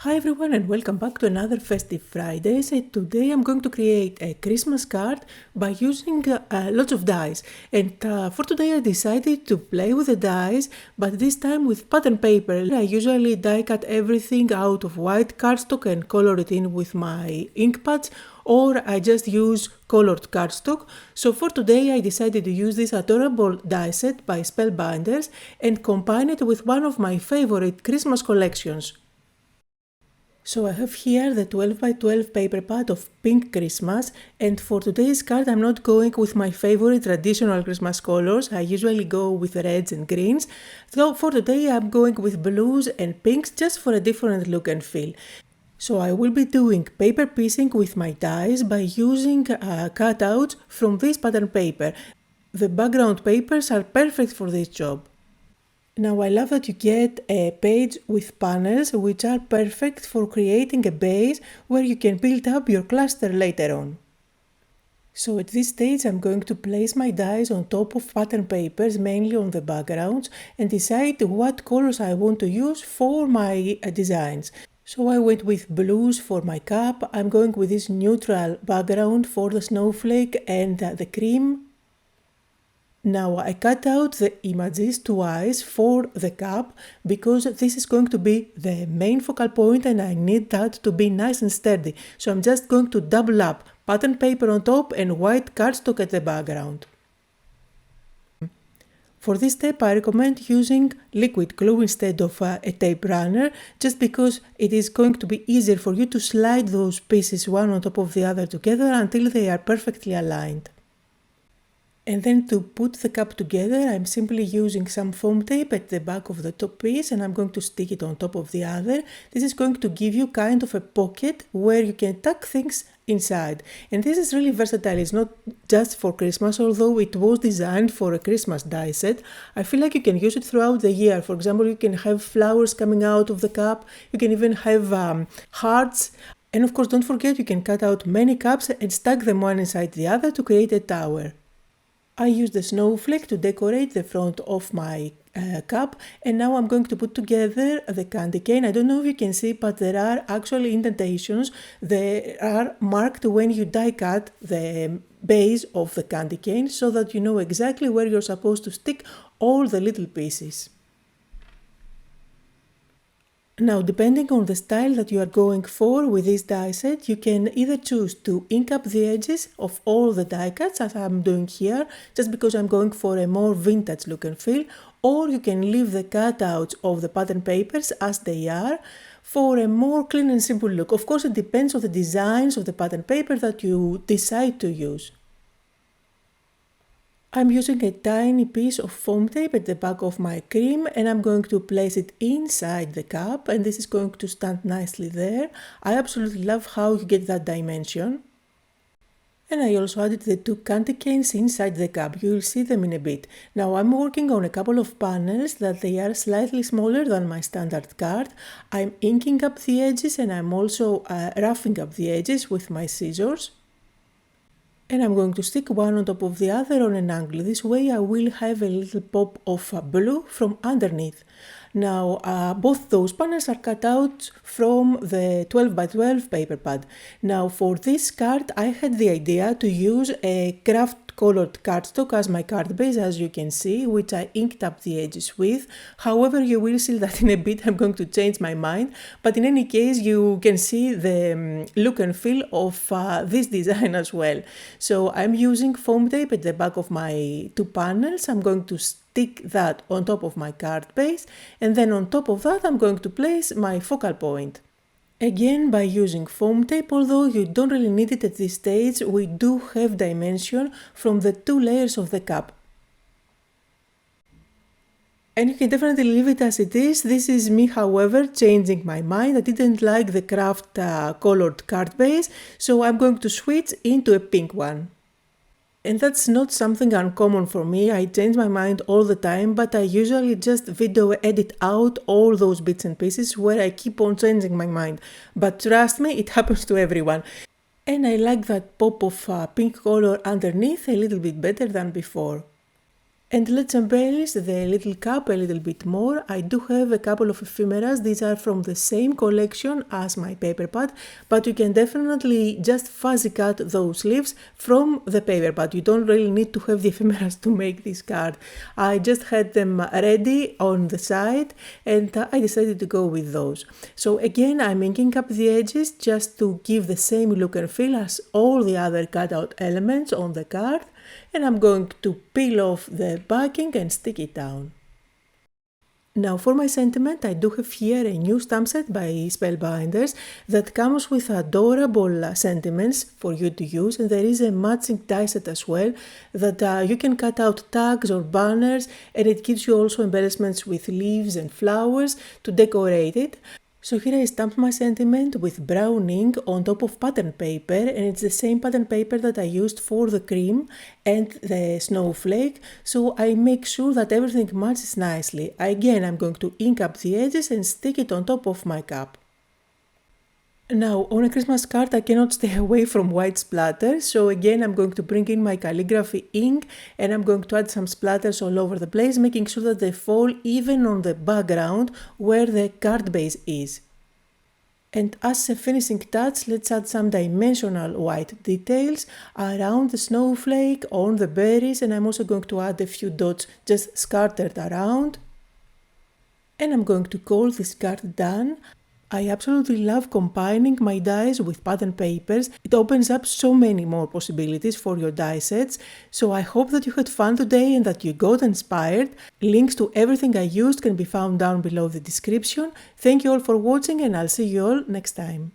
Hi everyone and welcome back to another Festive Fridays. Today I'm going to create a Christmas card by using lots of dies. And for today I decided to play with the dies, but this time with pattern paper. I usually die cut everything out of white cardstock and color it in with my ink pads, or I just use colored cardstock. So for today I decided to use this adorable die set by Spellbinders and combine it with one of my favorite Christmas collections. So I have here the 12 by 12 paper pad of Pink Christmas, and for today's card I'm not going with my favorite traditional Christmas colors. I usually go with reds and greens. So for today I'm going with blues and pinks just for a different look and feel. So I will be doing paper piecing with my dies by using cutouts from this pattern paper. The background papers are perfect for this job. Now I love that you get a page with panels which are perfect for creating a base where you can build up your cluster later on. So at this stage I'm going to place my dies on top of pattern papers, mainly on the backgrounds, and decide what colors I want to use for my designs. So I went with blues for my cup. I'm going with this neutral background for the snowflake and the cream. Now I cut out the images twice for the cup because this is going to be the main focal point and I need that to be nice and sturdy. So I'm just going to double up pattern paper on top and white cardstock at the background. For this step I recommend using liquid glue instead of a tape runner, just because it is going to be easier for you to slide those pieces one on top of the other together until they are perfectly aligned. And then to put the cup together, I'm simply using some foam tape at the back of the top piece and I'm going to stick it on top of the other. This is going to give you kind of a pocket where you can tuck things inside. And this is really versatile. It's not just for Christmas, although it was designed for a Christmas die set. I feel like you can use it throughout the year. For example, you can have flowers coming out of the cup. You can even have hearts. And of course, don't forget you can cut out many cups and stack them one inside the other to create a tower. I used a snowflake to decorate the front of my cup, and now I'm going to put together the candy cane. I don't know if you can see, but there are actually indentations. They are marked when you die cut the base of the candy cane so that you know exactly where you're supposed to stick all the little pieces. Now, depending on the style that you are going for with this die set, you can either choose to ink up the edges of all the die cuts, as I'm doing here, just because I'm going for a more vintage look and feel, or you can leave the cutouts of the pattern papers as they are for a more clean and simple look. Of course, it depends on the designs of the pattern paper that you decide to use. I'm using a tiny piece of foam tape at the back of my cream and I'm going to place it inside the cup, and this is going to stand nicely there. I absolutely love how you get that dimension. And I also added the two candy canes inside the cup. You will see them in a bit. Now I'm working on a couple of panels that they are slightly smaller than my standard card. I'm inking up the edges and I'm also roughing up the edges with my scissors. And I'm going to stick one on top of the other on an angle. This way I will have a little pop of blue from underneath. Now both those panels are cut out from the 12 by 12 paper pad. Now for this card I had the idea to use a craft colored cardstock as my card base, as you can see, which I inked up the edges with. However, you will see that in a bit I'm going to change my mind, but in any case you can see the look and feel of this design as well. So I'm using foam tape at the back of my two panels. I'm going to stick that on top of my card base, and then on top of that I'm going to place my focal point. Again, by using foam tape, although you don't really need it at this stage, we do have dimension from the two layers of the cup. And you can definitely leave it as it is. This is me, however, changing my mind. I didn't like the craft colored card base, so I'm going to switch into a pink one. And that's not something uncommon for me. I change my mind all the time, but I usually just video edit out all those bits and pieces where I keep on changing my mind. But trust me, it happens to everyone. And I like that pop of pink color underneath a little bit better than before. And let's embellish the little cup a little bit more. I do have a couple of ephemeras. These are from the same collection as my paper pad, but you can definitely just fuzzy cut those leaves from the paper pad. You don't really need to have the ephemeras to make this card. I just had them ready on the side and I decided to go with those. So again, I'm inking up the edges just to give the same look and feel as all the other cutout elements on the card. And I'm going to peel off the backing and stick it down. Now for my sentiment, I do have here a new stamp set by Spellbinders that comes with adorable sentiments for you to use, and there is a matching die set as well that you can cut out tags or banners, and it gives you also embellishments with leaves and flowers to decorate it. So here I stamped my sentiment with brown ink on top of pattern paper, and it's the same pattern paper that I used for the cream and the snowflake, so I make sure that everything matches nicely. Again, I'm going to ink up the edges and stick it on top of my cup. Now, on a Christmas card, I cannot stay away from white splatters, so again I'm going to bring in my calligraphy ink and I'm going to add some splatters all over the place, making sure that they fall even on the background where the card base is. And as a finishing touch, let's add some dimensional white details around the snowflake, on the berries, and I'm also going to add a few dots just scattered around. And I'm going to call this card done. I absolutely love combining my dies with pattern papers. It opens up so many more possibilities for your die sets. So I hope that you had fun today and that you got inspired. Links to everything I used can be found down below the description. Thank you all for watching and I'll see you all next time.